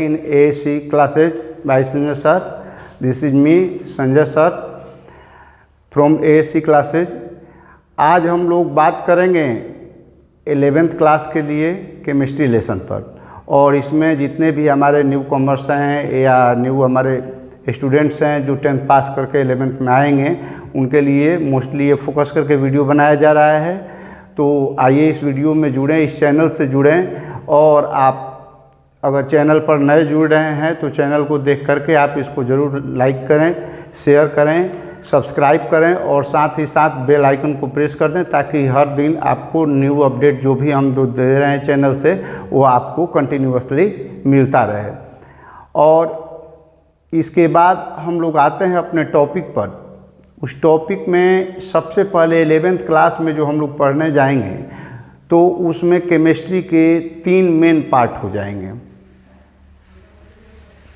in ASC classes by Sanjay sir. This is me Sanjay sir from ASC classes. आज हम लोग बात करेंगे 11th क्लास के लिए केमिस्ट्री लेसन पर, और इसमें जितने भी हमारे न्यू कॉमर्स हैं या न्यू हमारे स्टूडेंट्स हैं जो 10th पास करके 11th में आएंगे, उनके लिए मोस्टली ये फोकस करके वीडियो बनाया जा रहा है। तो आइए इस वीडियो में जुड़ें, इस चैनल से जुड़ें, और आप अगर चैनल पर नए जुड़ रहे हैं तो चैनल को देख करके आप इसको ज़रूर लाइक करें, शेयर करें, सब्सक्राइब करें और साथ ही साथ बेल आइकन को प्रेस कर दें, ताकि हर दिन आपको न्यू अपडेट जो भी हम दे रहे हैं चैनल से वो आपको कंटिन्यूअसली मिलता रहे। और इसके बाद हम लोग आते हैं अपने टॉपिक पर। उस टॉपिक में सबसे पहले 11th क्लास में जो हम लोग पढ़ने जाएंगे तो उसमें केमिस्ट्री के 3 मेन पार्ट हो जाएंगे।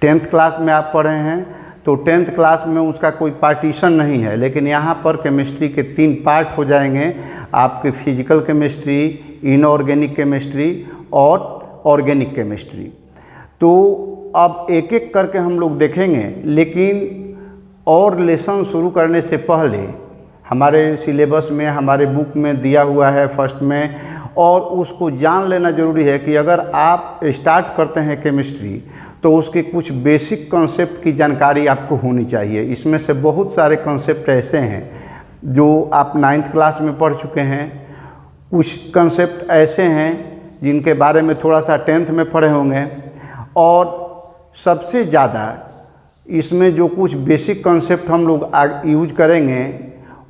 10th क्लास में आप पढ़े हैं तो 10th क्लास में उसका कोई पार्टीशन नहीं है, लेकिन यहाँ पर केमिस्ट्री के 3 पार्ट हो जाएंगे आपके फिजिकल केमिस्ट्री, इनऑर्गेनिक केमिस्ट्री और ऑर्गेनिक केमिस्ट्री। तो अब एक एक करके हम लोग देखेंगे, लेकिन और लेसन शुरू करने से पहले हमारे सिलेबस में, हमारे बुक में दिया हुआ है फर्स्ट में, और उसको जान लेना ज़रूरी है कि अगर आप स्टार्ट करते हैं केमिस्ट्री तो उसके कुछ बेसिक कॉन्सेप्ट की जानकारी आपको होनी चाहिए। इसमें से बहुत सारे कॉन्सेप्ट ऐसे हैं जो आप 9th क्लास में पढ़ चुके हैं, कुछ कॉन्सेप्ट ऐसे हैं जिनके बारे में थोड़ा सा 10th में पढ़े होंगे, और सबसे ज़्यादा इसमें जो कुछ बेसिक कॉन्सेप्ट हम लोग यूज करेंगे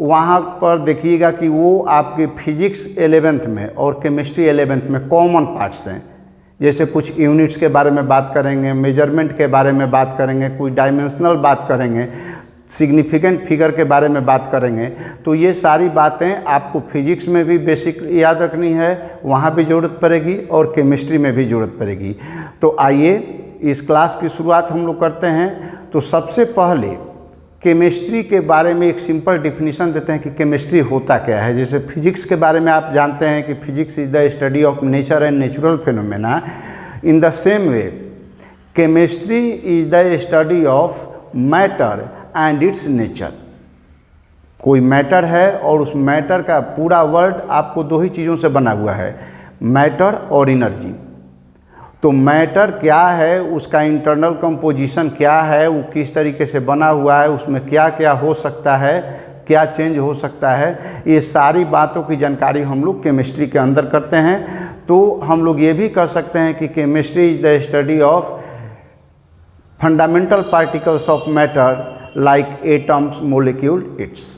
वहाँ पर देखिएगा कि वो आपके फिजिक्स 11th में और केमिस्ट्री 11th में कॉमन पार्ट्स हैं। जैसे कुछ यूनिट्स के बारे में बात करेंगे, मेजरमेंट के बारे में बात करेंगे, कोई डायमेंशनल बात करेंगे, सिग्निफिकेंट फिगर के बारे में बात करेंगे। तो ये सारी बातें आपको फिजिक्स में भी बेसिक याद रखनी है, वहाँ भी ज़रूरत पड़ेगी, और केमिस्ट्री में भी ज़रूरत पड़ेगी। तो आइए इस क्लास की शुरुआत हम लोग करते हैं। तो सबसे पहले केमिस्ट्री के बारे में एक सिंपल डिफिनीशन देते हैं कि केमिस्ट्री होता क्या है। जैसे फिजिक्स के बारे में आप जानते हैं कि physics is the study of nature and natural phenomena, in the same way chemistry is the study of matter and it's nature. कोई मैटर है और उस मैटर का पूरा वर्ल्ड आपको 2 ही चीज़ों से बना हुआ है, मैटर और एनर्जी। तो मैटर क्या है, उसका इंटरनल कंपोजिशन क्या है, वो किस तरीके से बना हुआ है, उसमें क्या क्या हो सकता है, क्या चेंज हो सकता है, ये सारी बातों की जानकारी हम लोग केमिस्ट्री के अंदर करते हैं। तो हम लोग ये भी कह सकते हैं कि chemistry is the study of fundamental particles of matter like atoms, molecule, it's.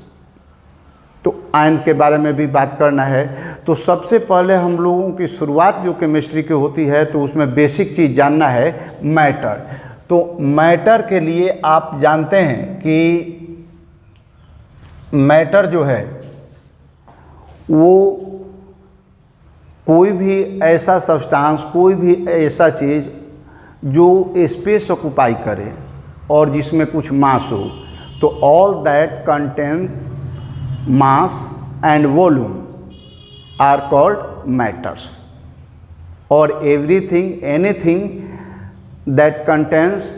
तो आयन के बारे में भी बात करना है। तो सबसे पहले हम लोगों की शुरुआत जो केमिस्ट्री की होती है तो उसमें बेसिक चीज़ जानना है मैटर। तो मैटर के लिए आप जानते हैं कि मैटर जो है वो कोई भी ऐसा सब्सटेंस, कोई भी ऐसा चीज़ जो स्पेस ऑक्युपाई करे और जिसमें कुछ मास हो, तो all that contain mass and volume are called matters, or everything, anything that contains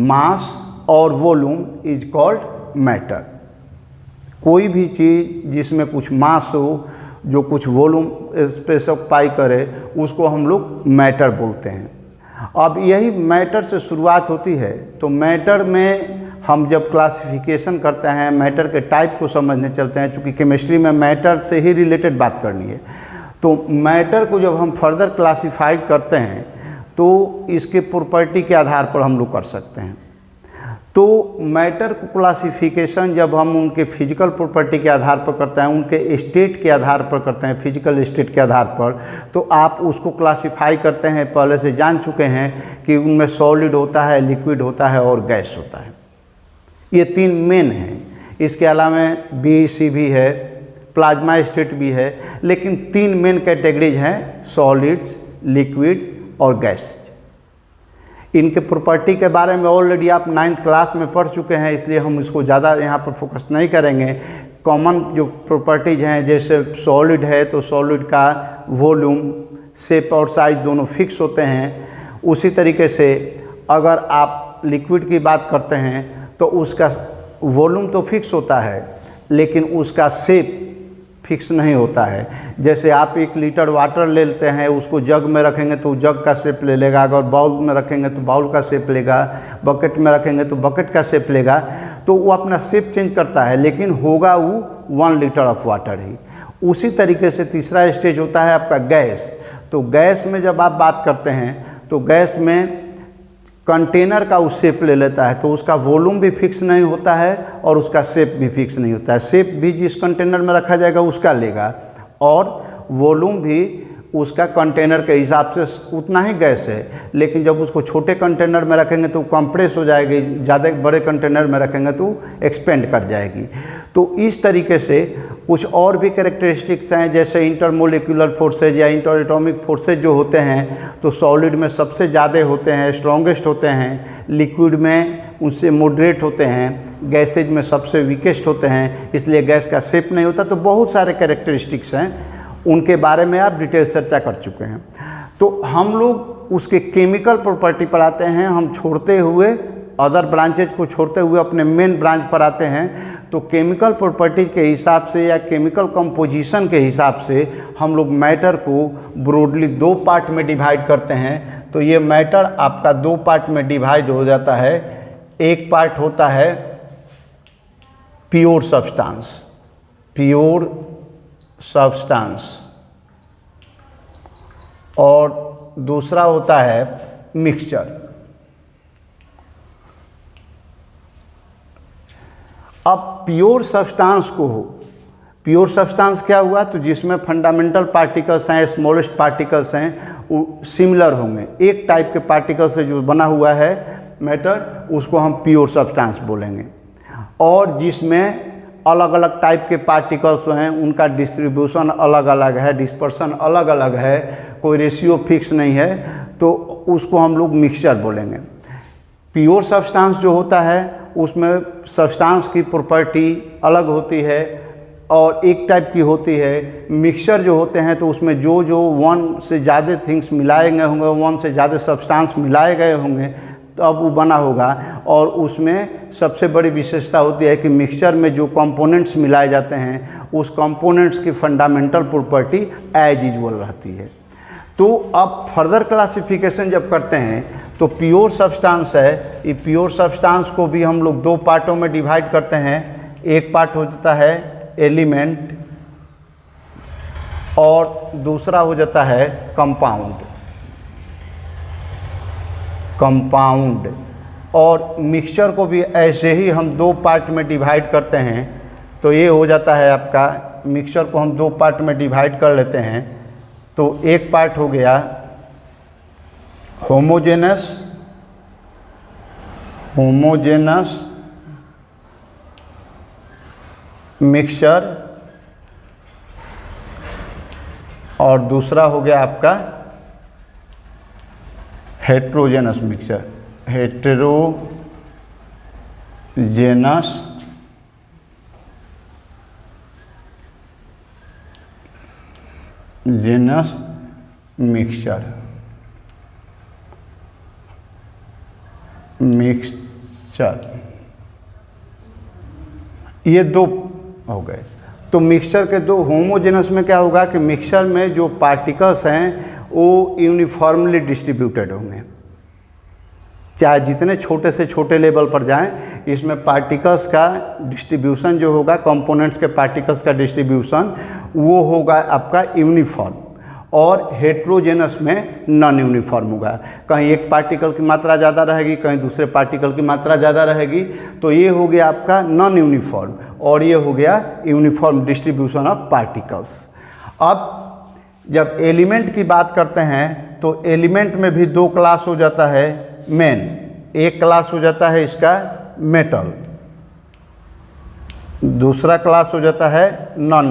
mass or volume is called matter। कोई भी चीज़ जिसमें कुछ मास हो, जो कुछ वॉल्यूम स्पेस ऑक्युपाई करे, उसको हम लोग मैटर बोलते हैं। अब यही मैटर से शुरुआत होती है। तो मैटर में हम जब क्लासिफिकेशन करते हैं, मैटर के टाइप को समझने चलते हैं, क्योंकि केमिस्ट्री में मैटर से ही रिलेटेड बात करनी है। तो मैटर को जब हम फर्दर क्लासिफाइड करते हैं तो इसके प्रॉपर्टी के आधार पर हम लोग कर सकते हैं। तो मैटर को क्लासिफिकेशन जब हम उनके फिजिकल प्रॉपर्टी के आधार पर करते हैं, उनके स्टेट के आधार पर करते हैं, फिजिकल स्टेट के आधार पर, तो आप उसको क्लासिफाई करते हैं। पहले से जान चुके हैं कि उनमें सॉलिड होता है, लिक्विड होता है और गैस होता है। ये 3 मेन हैं। इसके अलावा BEC भी है, प्लाज्मा स्टेट भी है, लेकिन 3 मेन कैटेगरीज हैं, सॉलिड्स, लिक्विड और गैस। इनके प्रॉपर्टी के बारे में ऑलरेडी आप 9th क्लास में पढ़ चुके हैं, इसलिए हम इसको ज़्यादा यहाँ पर फोकस नहीं करेंगे। कॉमन जो प्रॉपर्टीज़ हैं, जैसे सॉलिड है तो सॉलिड का वॉल्यूम, शेप और साइज दोनों फिक्स होते हैं। उसी तरीके से अगर आप लिक्विड की बात करते हैं तो उसका वॉल्यूम तो फिक्स होता है लेकिन उसका शेप फिक्स नहीं होता है। जैसे आप 1 लीटर वाटर ले लेते हैं, उसको जग में रखेंगे तो जग का शेप ले लेगा, अगर बाउल में रखेंगे तो बाउल का शेप लेगा, बकेट में रखेंगे तो बकेट का शेप लेगा, तो वो अपना शेप चेंज करता है लेकिन होगा वो 1 लीटर ऑफ वाटर ही। उसी तरीके से तीसरा स्टेज होता है आपका गैस। तो गैस में जब आप बात करते हैं तो गैस में कंटेनर का वो शेप ले लेता है, तो उसका वॉल्यूम भी फिक्स नहीं होता है और उसका शेप भी फिक्स नहीं होता है। शेप भी जिस कंटेनर में रखा जाएगा उसका लेगा और वॉल्यूम भी उसका कंटेनर के हिसाब से उतना ही गैस है। लेकिन जब उसको छोटे कंटेनर में रखेंगे तो कंप्रेस हो जाएगी, ज़्यादा बड़े कंटेनर में रखेंगे तो एक्सपेंड कर जाएगी। तो इस तरीके से कुछ और भी कैरेक्टरिस्टिक्स हैं, जैसे इंटरमोलिकुलर फोर्सेज या इंटर एटॉमिक फोर्सेज जो होते हैं तो सॉलिड में सबसे ज़्यादा होते हैं, स्ट्रॉन्गेस्ट होते हैं, लिक्विड में उनसे मॉडरेट होते हैं, गैसेज में सबसे वीकेस्ट होते हैं, इसलिए गैस का शेप नहीं होता। तो बहुत सारे कैरेक्टरिस्टिक्स हैं, उनके बारे में आप डिटेल चर्चा कर चुके हैं। तो हम लोग उसके केमिकल प्रॉपर्टी पर आते हैं, हम छोड़ते हुए अदर ब्रांचेज को छोड़ते हुए अपने मेन ब्रांच पर आते हैं। तो केमिकल प्रॉपर्टीज के हिसाब से या केमिकल कंपोजिशन के हिसाब से हम लोग मैटर को ब्रॉडली 2 पार्ट में डिवाइड करते हैं। तो ये मैटर आपका 2 पार्ट में डिवाइड हो जाता है। एक पार्ट होता है प्योर सब्सटेंस और दूसरा होता है मिक्सचर। अब प्योर सब्सटेंस प्योर सब्सटेंस क्या हुआ, तो जिसमें फंडामेंटल पार्टिकल्स हैं, स्मॉलेस्ट पार्टिकल्स हैं, वो सिमिलर होंगे। एक टाइप के पार्टिकल से जो बना हुआ है मैटर, उसको हम प्योर सब्सटेंस बोलेंगे। और जिसमें अलग अलग टाइप के पार्टिकल्स हैं, उनका डिस्ट्रीब्यूशन अलग अलग है, डिस्पर्सन अलग अलग है, कोई रेशियो फिक्स नहीं है, तो उसको हम लोग मिक्सचर बोलेंगे। प्योर सब्सटेंस जो होता है उसमें सब्सटेंस की प्रॉपर्टी अलग होती है और एक टाइप की होती है। मिक्सचर जो होते हैं तो उसमें जो 1 से ज़्यादा थिंग्स मिलाए गए होंगे, 1 से ज़्यादा सब्सटेंस मिलाए गए होंगे, तब वो बना होगा। और उसमें सबसे बड़ी विशेषता होती है कि मिक्सचर में जो कंपोनेंट्स मिलाए जाते हैं उस कंपोनेंट्स की फंडामेंटल प्रॉपर्टी एज यूजुअल रहती है। तो अब फर्दर क्लासिफिकेशन जब करते हैं तो प्योर सब्सटेंस है, ये प्योर सब्सटेंस को भी हम लोग 2 पार्टों में डिवाइड करते हैं। एक पार्ट हो जाता है एलिमेंट और दूसरा हो जाता है कंपाउंड। और मिक्सचर को भी ऐसे ही हम 2 पार्ट में डिवाइड करते हैं। तो ये हो जाता है आपका, मिक्सचर को हम 2 पार्ट में डिवाइड कर लेते हैं। तो एक पार्ट हो गया होमोजेनस मिक्सचर और दूसरा हो गया आपका हेट्रोजेनस मिक्सचर। जेनस मिक्सचर ये 2 हो गए। तो मिक्सचर के 2, होमोजेनस में क्या होगा कि मिक्सचर में जो पार्टिकल्स हैं वो यूनिफॉर्मली डिस्ट्रीब्यूटेड होंगे, चाहे जितने छोटे से छोटे लेवल पर जाएं। इसमें पार्टिकल्स का डिस्ट्रीब्यूशन जो होगा, कंपोनेंट्स के पार्टिकल्स का डिस्ट्रीब्यूशन वो होगा आपका यूनिफॉर्म। और हेट्रोजेनस में नॉन यूनिफॉर्म होगा, कहीं एक पार्टिकल की मात्रा ज़्यादा रहेगी, कहीं दूसरे पार्टिकल की मात्रा ज़्यादा रहेगी। तो ये हो गया आपका नॉन यूनिफॉर्म और ये हो गया यूनिफॉर्म डिस्ट्रीब्यूशन ऑफ पार्टिकल्स। अब जब एलिमेंट की बात करते हैं तो एलिमेंट में भी 2 क्लास हो जाता है मेन। एक क्लास हो जाता है इसका मेटल, दूसरा क्लास हो जाता है नॉन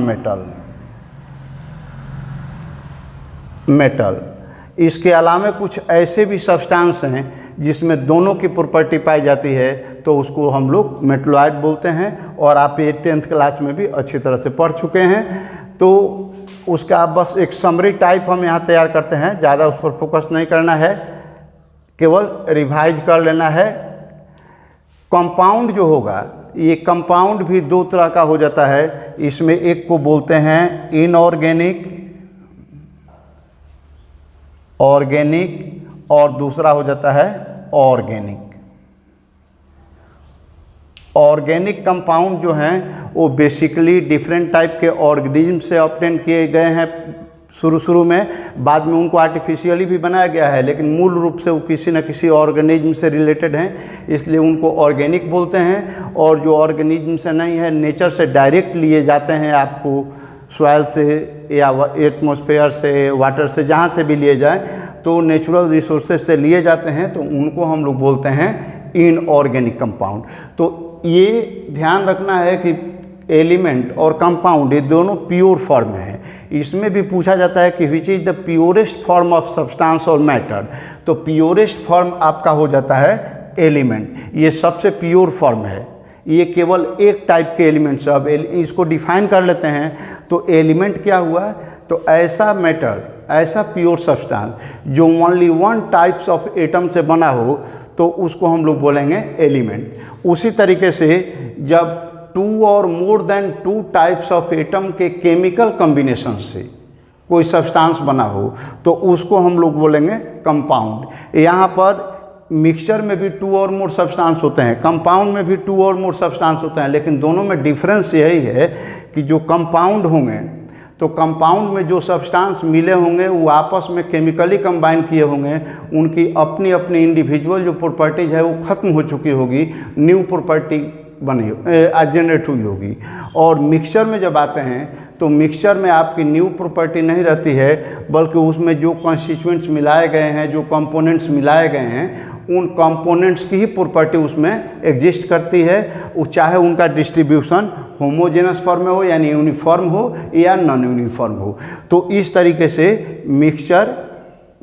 मेटल। इसके अलावा कुछ ऐसे भी सब्सटेंस हैं जिसमें दोनों की प्रॉपर्टी पाई जाती है, तो उसको हम लोग मेटलॉइड बोलते हैं। और आप ये 10th क्लास में भी अच्छी तरह से पढ़ चुके हैं। तो उसका बस एक समरी टाइप हम यहाँ तैयार करते हैं, ज़्यादा उस पर फोकस नहीं करना है। केवल रिवाइज कर लेना है। कंपाउंड जो होगा, ये कंपाउंड भी दो तरह का हो जाता है। इसमें एक को बोलते हैं इनऑर्गेनिक, ऑर्गेनिक, और दूसरा हो जाता है ऑर्गेनिक। ऑर्गेनिक कंपाउंड जो हैं वो बेसिकली डिफरेंट टाइप के ऑर्गेनिज्म से ऑब्टेन किए गए हैं शुरू में, बाद में उनको आर्टिफिशियली भी बनाया गया है, लेकिन मूल रूप से वो किसी न किसी ऑर्गेनिज्म से रिलेटेड हैं, इसलिए उनको ऑर्गेनिक बोलते हैं। और जो ऑर्गेनिज्म से नहीं है, नेचर से डायरेक्ट लिए जाते हैं, आपको सॉइल से या एटमॉस्फेयर से, वाटर से, जहाँ से भी लिए जाए, तो नेचुरल रिसोर्सेज से लिए जाते हैं, तो उनको हम लोग बोलते हैं इनऑर्गेनिक कंपाउंड। तो ये ध्यान रखना है कि एलिमेंट और कंपाउंड ये दोनों प्योर फॉर्म में है। इसमें भी पूछा जाता है कि which is the purest form of substance और मैटर, तो प्योरेस्ट फॉर्म आपका हो जाता है एलिमेंट। ये सबसे प्योर फॉर्म है, ये केवल एक टाइप के एलिमेंट्स। अब इसको डिफाइन कर लेते हैं, तो एलिमेंट क्या हुआ, तो ऐसा मैटर, ऐसा प्योर सब्सटेंस जो only one types of atom से बना हो, तो उसको हम लोग बोलेंगे एलिमेंट। उसी तरीके से जब टू और more than two types of atom के केमिकल कॉम्बिनेशन से कोई सब्सटेंस बना हो, तो उसको हम लोग बोलेंगे कंपाउंड। यहाँ पर मिक्सचर में भी टू और मोर सब्सटेंस होते हैं, कंपाउंड में भी टू और मोर सब्सटेंस होते हैं, लेकिन दोनों में डिफरेंस यही है कि जो कंपाउंड होंगे, तो कंपाउंड में जो सब्सटेंस मिले होंगे वो आपस में केमिकली कंबाइन किए होंगे, उनकी अपनी अपनी इंडिविजुअल जो प्रॉपर्टीज़ है वो ख़त्म हो चुकी होगी, न्यू प्रॉपर्टी बनी जनरेट हुई होगी। और मिक्सचर में जब आते हैं, तो मिक्सचर में आपकी न्यू प्रॉपर्टी नहीं रहती है, बल्कि उसमें जो कॉन्स्टिट्यूएंट्स मिलाए गए हैं, जो कंपोनेंट्स मिलाए गए हैं, उन कंपोनेंट्स की ही प्रॉपर्टी उसमें एग्जिस्ट करती है, वो चाहे उनका डिस्ट्रीब्यूशन होमोजेनस फॉर्म में हो, यानी यूनिफॉर्म हो, या नॉन यूनिफॉर्म हो। तो इस तरीके से मिक्सचर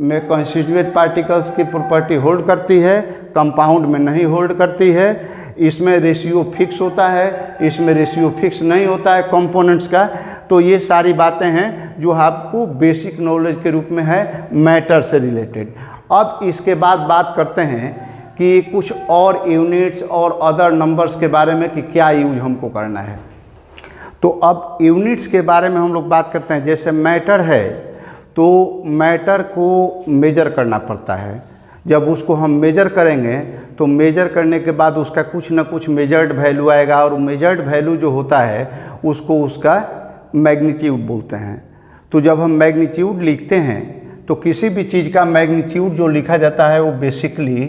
में कॉन्स्टिट्यूएंट पार्टिकल्स की प्रॉपर्टी होल्ड करती है, कंपाउंड में नहीं होल्ड करती है। इसमें रेशियो फिक्स होता है, इसमें रेशियो फिक्स नहीं होता है कंपोनेंट्स का। तो ये सारी बातें हैं जो आपको बेसिक नॉलेज के रूप में है मैटर से रिलेटेड। अब इसके बाद बात करते हैं कि कुछ और यूनिट्स और अदर नंबर्स के बारे में कि क्या यूज हमको करना है। तो अब यूनिट्स के बारे में हम लोग बात करते हैं। जैसे मैटर है, तो मैटर को मेजर करना पड़ता है। जब उसको हम मेजर करेंगे, तो मेजर करने के बाद उसका कुछ ना कुछ मेजर्ड वैल्यू आएगा, और मेजर्ड वैल्यू जो होता है उसको उसका मैग्नीट्यूड बोलते हैं। तो जब हम मैग्नीट्यूड लिखते हैं, तो किसी भी चीज़ का मैग्नीट्यूड जो लिखा जाता है वो बेसिकली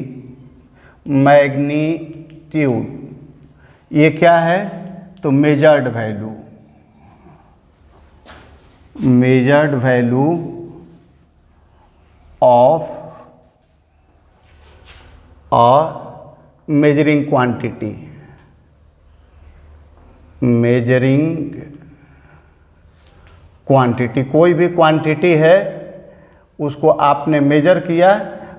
मैग्नीट्यूड, ये क्या है, तो measured value, measured value of a measuring quantity, measuring quantity. कोई भी क्वांटिटी है उसको आपने मेजर किया,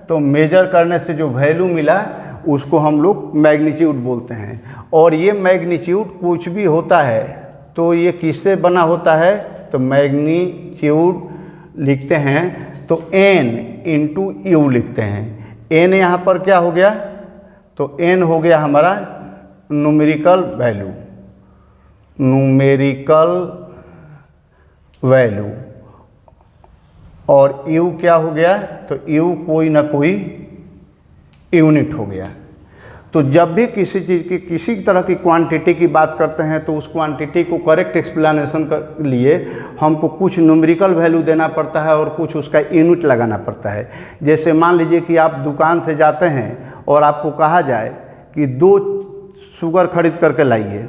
तो मेजर करने से जो वैल्यू मिला उसको हम लोग मैग्नीट्यूड बोलते हैं। और ये मैग्नीट्यूड कुछ भी होता है तो ये किससे बना होता है, तो मैग्नीट्यूड लिखते हैं तो n इंटू यू लिखते हैं। n यहाँ पर क्या हो गया, तो n हो गया हमारा न्यूमेरिकल वैल्यू, न्यूमेरिकल वैल्यू, और u क्या हो गया, तो u कोई ना कोई यूनिट हो गया। तो जब भी किसी चीज़ की, किसी तरह की क्वांटिटी की बात करते हैं, तो उस क्वांटिटी को करेक्ट एक्सप्लेनेशन के लिए हमको कुछ न्यूमेरिकल वैल्यू देना पड़ता है और कुछ उसका यूनिट लगाना पड़ता है। जैसे मान लीजिए कि आप दुकान से जाते हैं और आपको कहा जाए कि 2 शुगर खरीद करके लाइए,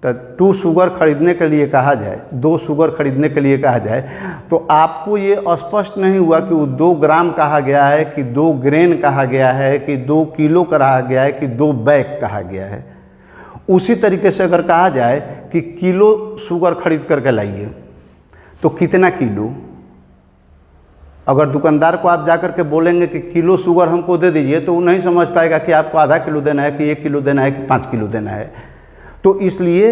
तो 2 शुगर खरीदने के लिए कहा जाए, 2 शुगर खरीदने के लिए कहा जाए, तो आपको ये स्पष्ट नहीं हुआ कि वो 2 ग्राम कहा गया है, कि 2 ग्रेन कहा गया है, कि 2 किलो कहा गया है, कि 2 बैग कहा गया है। उसी तरीके से अगर कहा जाए कि किलो शुगर खरीद करके लाइए, तो कितना किलो, अगर दुकानदार को आप जाकर के बोलेंगे कि किलो शुगर हमको दे दीजिए, तो वो नहीं समझ पाएगा कि आपको आधा किलो देना है, कि 1 किलो देना है, कि 5 किलो देना है। तो इसलिए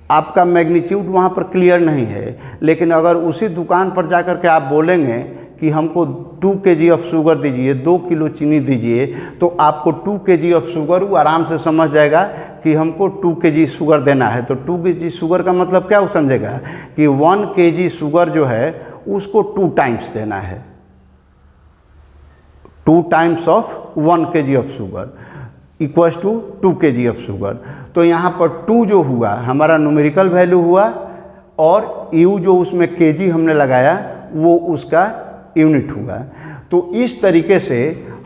आपका मैग्नीट्यूड वहाँ पर क्लियर नहीं है। लेकिन अगर उसी दुकान पर जाकर के आप बोलेंगे कि हमको 2 kg ऑफ शुगर दीजिए, 2 किलो चीनी दीजिए, तो आपको 2 kg ऑफ शुगर वो आराम से समझ जाएगा कि हमको 2 kg शुगर देना है। तो 2 kg शुगर का मतलब क्या वो समझेगा कि 1 kg शुगर जो है उसको 2 टाइम्स देना है, 2 times of 1 kg of sugar equals to 2 kg of sugar. तो यहाँ पर 2 जो हुआ हमारा न्यूमेरिकल वैल्यू हुआ और यू जो उसमें kg हमने लगाया वो उसका यूनिट हुआ। तो इस तरीके से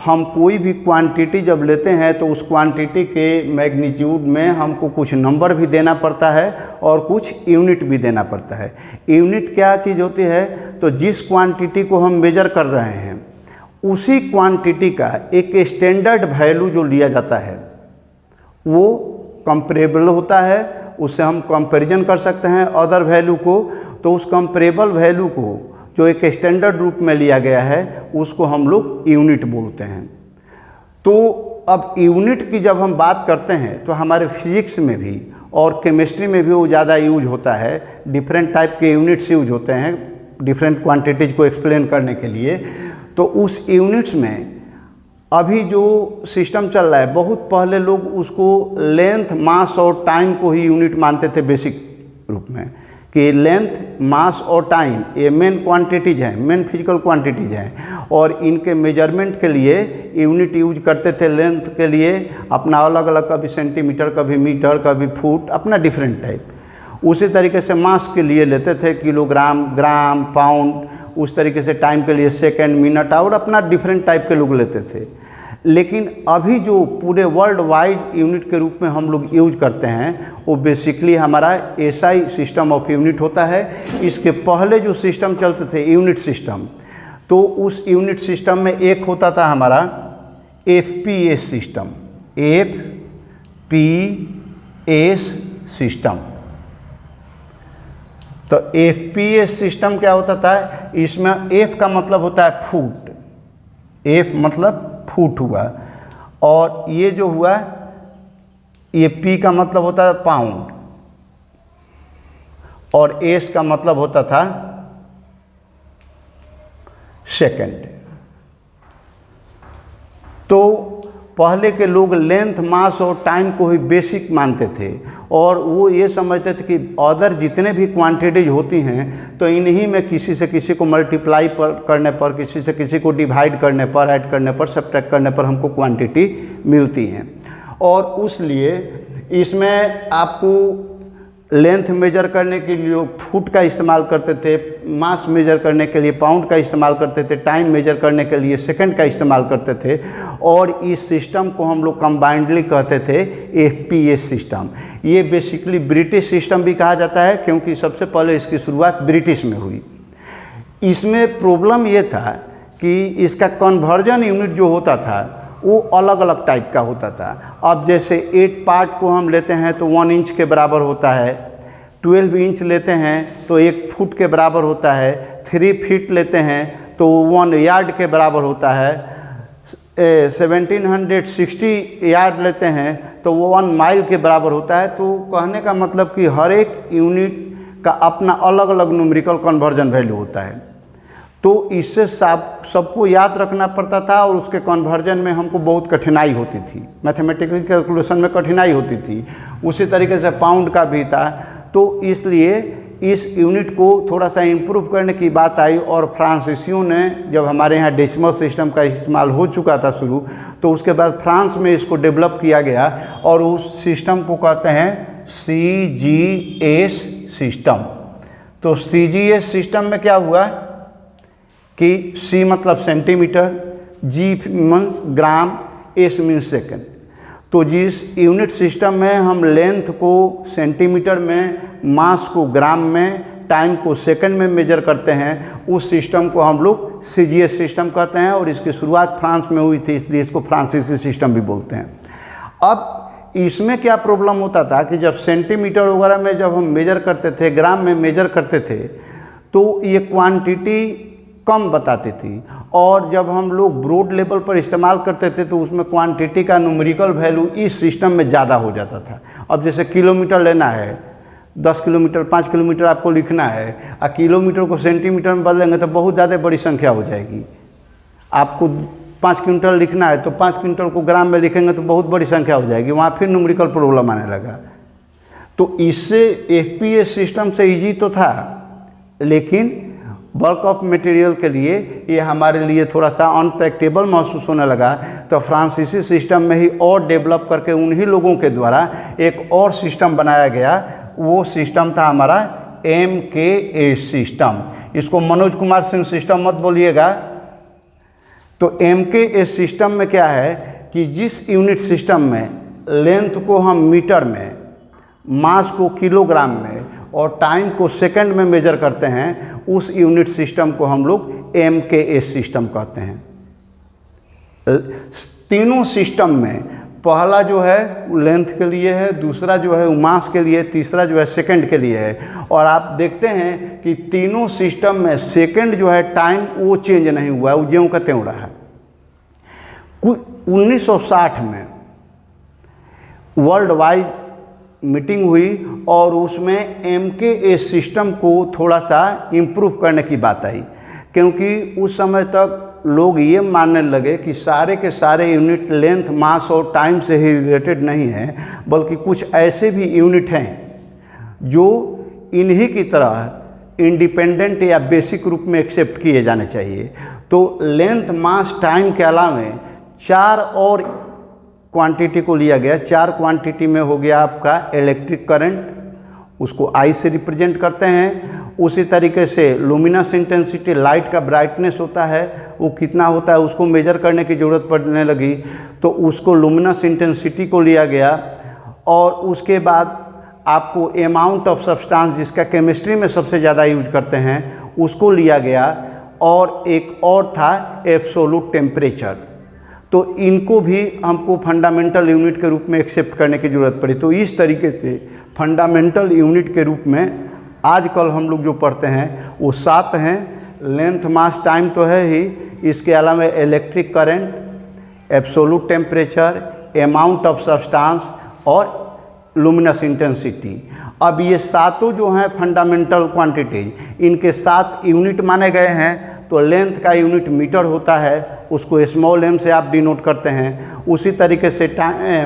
हम कोई भी क्वांटिटी जब लेते हैं तो उस क्वांटिटी के मैग्नीट्यूड में हमको कुछ नंबर भी देना पड़ता है और कुछ यूनिट भी देना पड़ता है। यूनिट क्या चीज़ होती है, तो जिस क्वांटिटी को हम मेजर कर रहे हैं उसी क्वांटिटी का एक स्टैंडर्ड वैल्यू जो लिया जाता है वो कंपेरेबल होता है, उससे हम कंपैरिजन कर सकते हैं अदर वैल्यू को। तो उस कंपेरेबल वैल्यू को जो एक स्टैंडर्ड रूप में लिया गया है उसको हम लोग यूनिट बोलते हैं। तो अब यूनिट की जब हम बात करते हैं तो हमारे फिजिक्स में भी और केमिस्ट्री में भी वो ज़्यादा यूज होता है। डिफरेंट टाइप के यूनिट्स यूज होते हैं डिफरेंट क्वांटिटीज़ को एक्सप्लेन करने के लिए। तो उस यूनिट्स में अभी जो सिस्टम चल रहा है, बहुत पहले लोग उसको लेंथ, मास और टाइम को ही यूनिट मानते थे बेसिक रूप में, कि लेंथ, मास और टाइम ये मेन क्वांटिटीज़ हैं, मेन फिजिकल क्वांटिटीज़ हैं और इनके मेजरमेंट के लिए यूनिट यूज करते थे। लेंथ के लिए अपना अलग अलग, कभी सेंटीमीटर, कभी मीटर, कभी फुट, अपना डिफरेंट टाइप। उसी तरीके से मास के लिए लेते थे किलोग्राम, ग्राम, पाउंड। उस तरीके से टाइम के लिए सेकंड, मिनट और अपना डिफरेंट टाइप के लोग लेते थे। लेकिन अभी जो पूरे वर्ल्ड वाइड यूनिट के रूप में हम लोग यूज करते हैं वो बेसिकली हमारा एसआई सिस्टम ऑफ यूनिट होता है। इसके पहले जो सिस्टम चलते थे यूनिट सिस्टम, तो उस यूनिट सिस्टम में एक होता था हमारा एफपीएस सिस्टम, एफपीएस सिस्टम। तो एफपीएस सिस्टम क्या होता था, इसमें एफ का मतलब होता है फुट, एफ मतलब फुट हुआ, और ये जो हुआ ये पी का मतलब होता है पाउंड, और एस का मतलब होता था सेकंड। तो पहले के लोग लेंथ, मास और टाइम को ही बेसिक मानते थे और वो ये समझते थे कि अदर जितने भी क्वांटिटीज होती हैं तो इन्हीं में किसी से किसी को मल्टीप्लाई करने पर, किसी से किसी को डिवाइड करने पर, ऐड करने पर, सब्ट्रैक्ट करने पर हमको क्वांटिटी मिलती हैं। और उसलिए इसमें आपको लेंथ मेजर करने के लिए फुट का इस्तेमाल करते थे, मास मेजर करने के लिए पाउंड का इस्तेमाल करते थे, टाइम मेजर करने के लिए सेकंड का इस्तेमाल करते थे। और इस सिस्टम को हम लोग कंबाइंडली कहते थे एफपीएस सिस्टम। ये बेसिकली ब्रिटिश सिस्टम भी कहा जाता है क्योंकि सबसे पहले इसकी शुरुआत ब्रिटिश में हुई। इसमें प्रॉब्लम ये था कि इसका कन्वर्जन यूनिट जो होता था वो अलग अलग टाइप का होता था। अब जैसे 8 पार्ट को हम लेते हैं तो 1 इंच के बराबर होता है, 12 इंच लेते हैं तो 1 फुट के बराबर होता है, 3 फीट लेते हैं तो 1 यार्ड के बराबर होता है, 1760 यार्ड लेते हैं तो वो 1 माइल के बराबर होता है। तो कहने का मतलब कि हर एक यूनिट का अपना अलग अलग न्यूमेरिकल कन्वर्जन वैल्यू होता है। तो इससे सबको याद रखना पड़ता था और उसके कन्वर्जन में हमको बहुत कठिनाई होती थी, मैथमेटिकल कैलकुलेशन में कठिनाई होती थी। उसी तरीके से पाउंड का भी था। तो इसलिए इस यूनिट को थोड़ा सा इम्प्रूव करने की बात आई और फ्रांसीसियों ने, जब हमारे यहाँ डेसिमल सिस्टम का इस्तेमाल हो चुका था शुरू, तो उसके बाद फ्रांस में इसको डेवलप किया गया और उस सिस्टम को कहते हैं सीजीएस सिस्टम। तो सीजीएस सिस्टम में क्या हुआ कि C मतलब सेंटीमीटर, G मीन्स ग्राम, S मीन्स सेकंड। तो जिस यूनिट सिस्टम में हम लेंथ को सेंटीमीटर में, मास को ग्राम में, टाइम को सेकंड में मेजर करते हैं, उस सिस्टम को हम लोग सीजीएस सिस्टम कहते हैं। और इसकी शुरुआत फ्रांस में हुई थी, इसलिए इसको फ्रांसीसी सिस्टम भी बोलते हैं। अब इसमें क्या प्रॉब्लम होता था कि जब सेंटीमीटर वगैरह में जब हम मेजर करते थे, ग्राम में मेजर करते थे, तो ये क्वांटिटी कम बताती थी। और जब हम लोग ब्रॉड लेवल पर इस्तेमाल करते थे तो उसमें क्वांटिटी का न्यूमेरिकल वैल्यू इस सिस्टम में ज़्यादा हो जाता था। अब जैसे किलोमीटर लेना है 10 किलोमीटर 5 किलोमीटर आपको लिखना है और किलोमीटर को सेंटीमीटर में बदलेंगे तो बहुत ज़्यादा बड़ी संख्या हो जाएगी। आपको 5 क्विंटल लिखना है तो 5 क्विंटल को ग्राम में लिखेंगे तो बहुत बड़ी संख्या हो जाएगी, वहाँ फिर न्यूमेरिकल प्रॉब्लम आने लगा। तो इससे एफपीएस सिस्टम से इजी तो था, लेकिन बल्क ऑफ मटेरियल के लिए ये हमारे लिए थोड़ा सा अनप्रैक्टिकल महसूस होने लगा। तो फ्रांसीसी सिस्टम में ही और डेवलप करके उन्हीं लोगों के द्वारा एक और सिस्टम बनाया गया। वो सिस्टम था हमारा MKS सिस्टम। इसको मनोज कुमार सिंह सिस्टम मत बोलिएगा। तो MKS सिस्टम में क्या है कि जिस यूनिट सिस्टम में लेंथ को हम मीटर में, मास को किलोग्राम में और टाइम को सेकंड में मेजर करते हैं, उस यूनिट सिस्टम को हम लोग MKS सिस्टम कहते हैं। तीनों सिस्टम में पहला जो है लेंथ के लिए है, दूसरा जो है मास के लिए, तीसरा जो है सेकंड के लिए है। और आप देखते हैं कि तीनों सिस्टम में सेकंड जो है टाइम वो चेंज नहीं हुआ है, वो ज्यों का त्यों रहा है। 1960 में वर्ल्ड वाइड मीटिंग हुई और उसमें MKS सिस्टम को थोड़ा सा इम्प्रूव करने की बात आई, क्योंकि उस समय तक लोग ये मानने लगे कि सारे के सारे यूनिट लेंथ, मास और टाइम से ही रिलेटेड नहीं है, बल्कि कुछ ऐसे भी यूनिट हैं जो इन्हीं की तरह इंडिपेंडेंट या बेसिक रूप में एक्सेप्ट किए जाने चाहिए। तो लेंथ, मास, टाइम के अलावा 4 और क्वांटिटी को लिया गया। 4 क्वांटिटी में हो गया आपका इलेक्ट्रिक करंट, उसको I से रिप्रेजेंट करते हैं। उसी तरीके से लुमिनस इंटेंसिटी, लाइट का ब्राइटनेस होता है, वो कितना होता है उसको मेजर करने की ज़रूरत पड़ने लगी, तो उसको लुमिनस इंटेंसिटी को लिया गया। और उसके बाद आपको अमाउंट ऑफ सब्सटेंस, जिसका केमिस्ट्री में सबसे ज़्यादा यूज करते हैं, उसको लिया गया। और एक और था एब्सोल्यूट टेम्परेचर। तो इनको भी हमको फंडामेंटल यूनिट के रूप में एक्सेप्ट करने की ज़रूरत पड़ी। तो इस तरीके से फंडामेंटल यूनिट के रूप में आजकल हम लोग जो पढ़ते हैं वो 7 हैं। लेंथ, मास, टाइम तो है ही, इसके अलावा electric current, absolute temperature, amount of substance और लुमिनस इंटेंसिटी। अब ये सातों जो हैं फंडामेंटल क्वांटिटीज, इनके 7 यूनिट माने गए हैं। तो लेंथ का यूनिट मीटर होता है, उसको स्मॉल m से आप डिनोट करते हैं। उसी तरीके से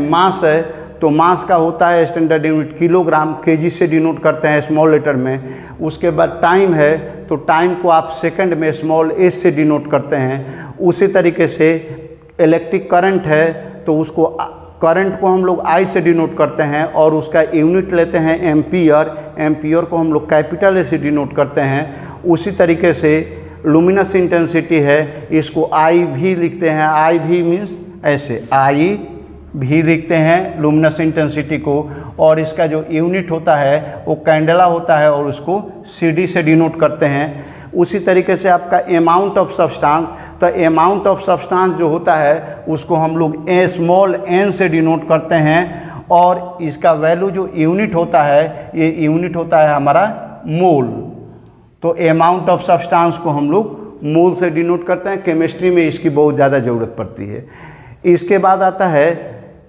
मास है तो मास का होता है स्टैंडर्ड यूनिट किलोग्राम, kg से डिनोट करते हैं स्मॉल लेटर में। उसके बाद टाइम है तो टाइम को आप सेकंड में स्मॉल s से डिनोट करते हैं। उसी तरीके से इलेक्ट्रिक करंट है तो उसको करंट को हम लोग I से डिनोट करते हैं और उसका यूनिट लेते हैं एम्पियर। एम्पियर को हम लोग कैपिटल A से डिनोट करते हैं। उसी तरीके से लुमिनस इंटेंसिटी है, इसको IV लिखते हैं। IV मीन्स ऐसे IV लिखते हैं लुमिनस इंटेंसिटी को। और इसका जो यूनिट होता है वो कैंडेला होता है और उसको CD से डिनोट करते हैं। उसी तरीके से आपका अमाउंट ऑफ सब्सटेंस, तो अमाउंट ऑफ सब्सटेंस जो होता है उसको हम लोग स्मॉल n से डिनोट करते हैं। और इसका वैल्यू जो यूनिट होता है, ये यूनिट होता है हमारा मोल। तो अमाउंट ऑफ सब्सटेंस को हम लोग मोल से डिनोट करते हैं। केमिस्ट्री में इसकी बहुत ज़्यादा ज़रूरत पड़ती है। इसके बाद आता है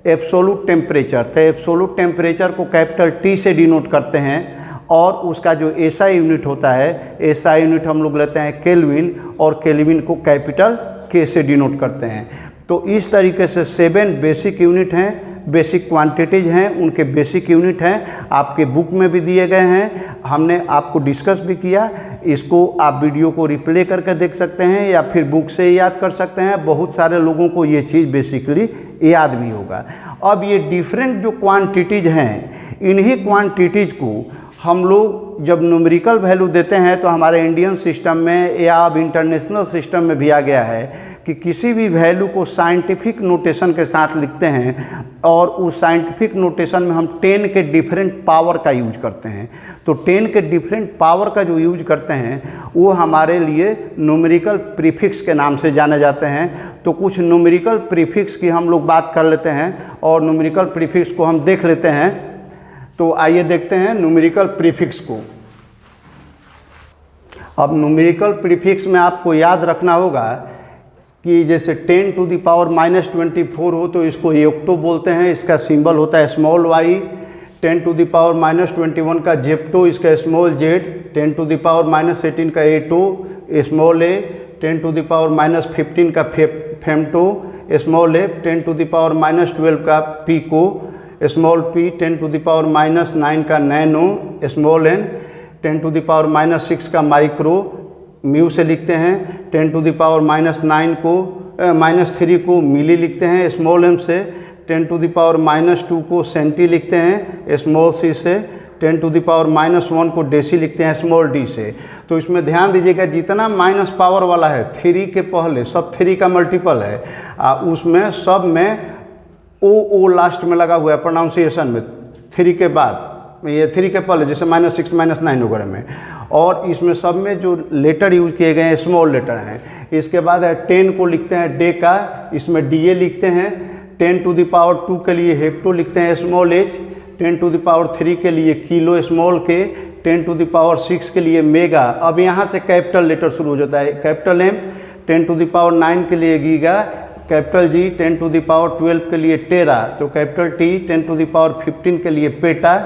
एब्सोल्यूट टेम्परेचर। तो एब्सोल्यूट टेम्परेचर को कैपिटल T से डिनोट करते हैं। और उसका जो SI यूनिट होता है, SI यूनिट हम लोग लेते हैं केल्विन, और केल्विन को कैपिटल K से डिनोट करते हैं। तो इस तरीके से 7 बेसिक यूनिट हैं, बेसिक क्वांटिटीज़ हैं, उनके बेसिक यूनिट हैं, आपके बुक में भी दिए गए हैं। हमने आपको डिस्कस भी किया। इसको आप वीडियो को रिप्ले करके देख सकते हैं या फिर बुक से याद कर सकते हैं। बहुत सारे लोगों को ये चीज़ बेसिकली याद भी होगा। अब ये डिफरेंट जो क्वांटिटीज़ हैं, इन्हीं क्वांटिटीज़ को हम लोग जब न्यूमेरिकल वैल्यू देते हैं तो हमारे इंडियन सिस्टम में या अब इंटरनेशनल सिस्टम में भी आ गया है कि किसी भी वैल्यू को साइंटिफिक नोटेशन के साथ लिखते हैं और उस साइंटिफिक नोटेशन में हम 10 के डिफरेंट पावर का यूज करते हैं। तो 10 के डिफरेंट पावर का जो यूज करते हैं वो हमारे लिए न्यूमेरिकल प्रीफिक्स के नाम से जाने जाते हैं। तो कुछ न्यूमेरिकल प्रीफिक्स की हम लोग बात कर लेते हैं और न्यूमेरिकल प्रीफिक्स को हम देख लेते हैं। तो आइए देखते हैं न्यूमेरिकल प्रीफिक्स को। अब न्यूमेरिकल प्रीफिक्स में आपको याद रखना होगा कि जैसे 10 टू द पावर -24 हो तो इसको ऑक्टो बोलते हैं, इसका सिंबल होता है स्मॉल y। 10⁻21 का जेप्टो, इसका स्मॉल z, 10⁻18 का A2 स्मॉल a, 10⁻15 का फेमटो स्मॉल a, 10⁻12 का पीको स्मॉल p, 10⁻9 का नैनो स्मॉल n, 10⁻6 का माइक्रो म्यू से लिखते हैं, 10⁻9 को -3 को मिली लिखते हैं स्मॉल m से, 10⁻2 को सेंटी लिखते हैं स्मॉल c से, 10⁻1 को डेसी लिखते हैं स्मॉल d से। तो इसमें ध्यान दीजिएगा जितना माइनस पावर वाला है 3 के पहले सब 3 का मल्टीपल है, उसमें सब में ओ लास्ट में लगा हुआ है प्रोनाउंसिएशन में, 3 के बाद, ये 3 के पहले जैसे -6 -9 वगैरह में, और इसमें सब में जो लेटर यूज किए गए हैं स्मॉल लेटर हैं। इसके बाद है 10 को लिखते हैं डे का, इसमें DA लिखते हैं, 10⁻2 के लिए हेक्टो लिखते हैं स्मॉल h, 10⁻3 के लिए किलो स्मॉल k, 10⁻6 के लिए मेगा। अब यहाँ से कैपिटल लेटर शुरू हो जाता है, कैपिटल M, 10⁻9 के लिए गीगा, कैपिटल G, 10⁻12 के लिए टेरा, तो कैपिटल T, 10⁻15 के लिए पेटा,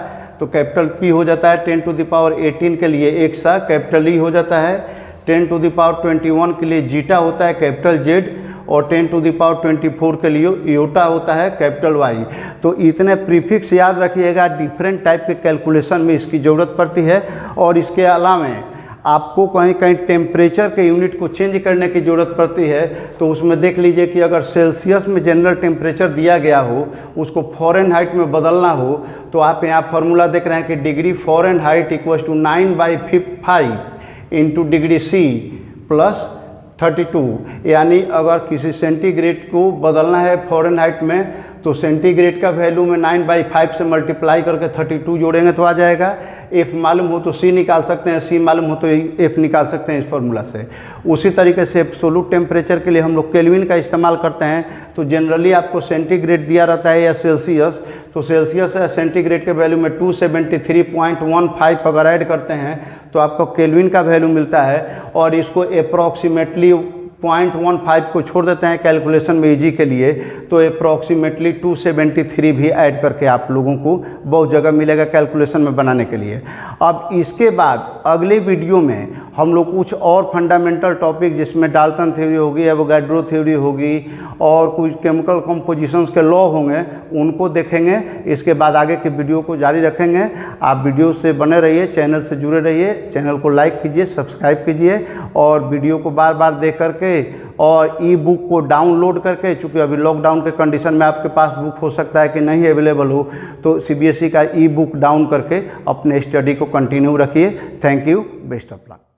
तो कैपिटल P हो जाता है, 10⁻18 के लिए एक्सा, कैपिटल E हो जाता है, 10⁻21 के लिए जीटा होता है कैपिटल Z, और 10⁻24 के लिए योटा होता है कैपिटल Y। तो इतने प्रीफिक्स याद रखिएगा, डिफरेंट टाइप के कैलकुलेशन में इसकी ज़रूरत पड़ती है। और इसके अलावा आपको कहीं कहीं टेम्परेचर के यूनिट को चेंज करने की ज़रूरत पड़ती है, तो उसमें देख लीजिए कि अगर सेल्सियस में जनरल टेम्परेचर दिया गया हो, उसको फ़ॉरेनहाइट में बदलना हो, तो आप यहाँ फार्मूला देख रहे हैं कि degree Fahrenheit equals to 9/5 into degree C plus 32, यानी अगर किसी सेंटीग्रेड को बदलना है फ़ॉरेनहाइट में, तो सेंटीग्रेड का वैल्यू में 9/5 से मल्टीप्लाई करके 32 जोड़ेंगे तो आ जाएगा। F मालूम हो तो C निकाल सकते हैं, C मालूम हो तो F निकाल सकते हैं इस फार्मूला से। उसी तरीके से एब्सोल्यूट टेम्परेचर के लिए हम लोग केल्विन का इस्तेमाल करते हैं, तो जनरली आपको सेंटीग्रेड दिया रहता है या सेल्सियस, तो सेल्सियस या सेंटीग्रेड के वैल्यू में 273.15 अगर ऐड करते हैं तो आपको केल्विन का वैल्यू मिलता है, और इसको अप्रॉक्सीमेटली 0.15 को छोड़ देते हैं कैलकुलेशन में इजी के लिए, तो अप्रॉक्सीमेटली 273 भी ऐड करके आप लोगों को बहुत जगह मिलेगा कैलकुलेशन में बनाने के लिए। अब इसके बाद अगले वीडियो में हम लोग कुछ और फंडामेंटल टॉपिक, जिसमें डाल्टन थ्योरी होगी, एवोगाड्रो थ्योरी होगी, और कुछ केमिकल कंपोजिशंस के लॉ होंगे, उनको देखेंगे। इसके बाद आगे के वीडियो को जारी रखेंगे। आप वीडियो से बने रहिए, चैनल से जुड़े रहिए, चैनल को लाइक कीजिए, सब्सक्राइब कीजिए, और वीडियो को बार बार देख करके और ई बुक को डाउनलोड करके, चूँकि अभी लॉकडाउन के कंडीशन में आपके पास बुक हो सकता है कि नहीं अवेलेबल हो, तो CBSE का ई बुक डाउन करके अपने स्टडी को कंटिन्यू रखिए। Thank you, best of luck.